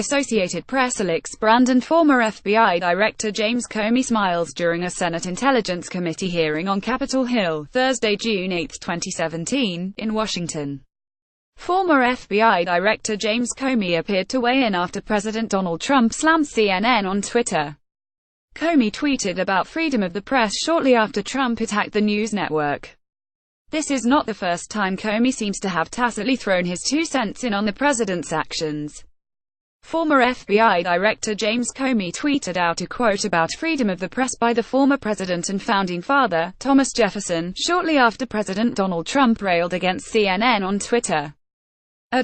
Associated Press. Alex Brandon. Former FBI Director James Comey smiles during a Senate Intelligence Committee hearing on Capitol Hill, Thursday, June 8, 2017, in Washington. Former FBI Director James Comey appeared to weigh in after President Donald Trump slammed CNN on Twitter. Comey tweeted about freedom of the press shortly after Trump attacked the news network. This is not the first time Comey seems to have tacitly thrown his 2 cents in on the president's actions. Former FBI Director James Comey tweeted out a quote about freedom of the press by the former president and founding father, Thomas Jefferson, shortly after President Donald Trump railed against CNN on Twitter.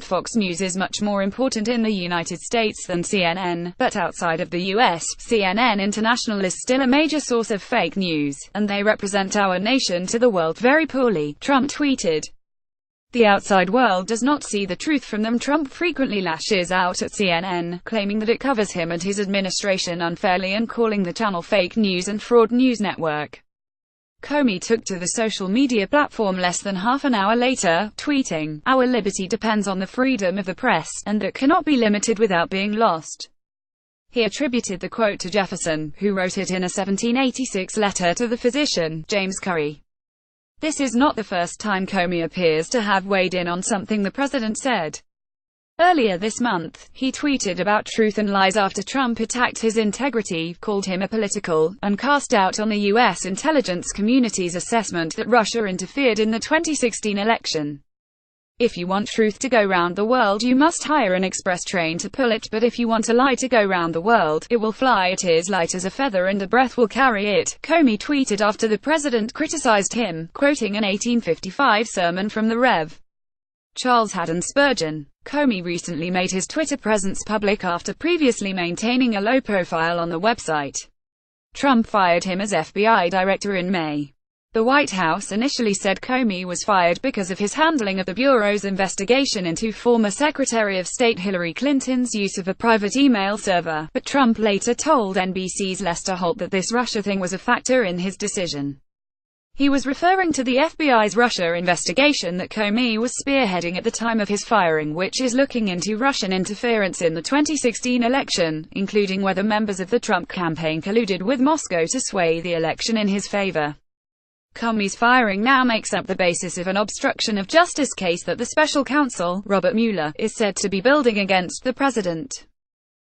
Fox News is much more important in the United States than CNN, but outside of the US, CNN International is still a major source of fake news, and they represent our nation to the world very poorly, Trump tweeted. The outside world does not see the truth from them. Trump frequently lashes out at CNN, claiming that it covers him and his administration unfairly and calling the channel fake news and fraud news network. Comey took to the social media platform less than half an hour later, tweeting, "Our liberty depends on the freedom of the press, and that cannot be limited without being lost." He attributed the quote to Jefferson, who wrote it in a 1786 letter to the physician, James Curry. This is not the first time Comey appears to have weighed in on something the president said. Earlier this month, he tweeted about truth and lies after Trump attacked his integrity, called him apolitical, and cast doubt on the U.S. intelligence community's assessment that Russia interfered in the 2016 election. "If you want truth to go round the world, you must hire an express train to pull it, but if you want a lie to go round the world, it will fly. It is light as a feather and a breath will carry it," Comey tweeted after the president criticized him, quoting an 1855 sermon from the Rev. Charles Haddon Spurgeon. Comey recently made his Twitter presence public after previously maintaining a low profile on the website. Trump fired him as FBI director in May. The White House initially said Comey was fired because of his handling of the Bureau's investigation into former Secretary of State Hillary Clinton's use of a private email server, but Trump later told NBC's Lester Holt that this Russia thing was a factor in his decision. He was referring to the FBI's Russia investigation that Comey was spearheading at the time of his firing, which is looking into Russian interference in the 2016 election, including whether members of the Trump campaign colluded with Moscow to sway the election in his favor. Comey's firing now makes up the basis of an obstruction of justice case that the special counsel, Robert Mueller, is said to be building against the president.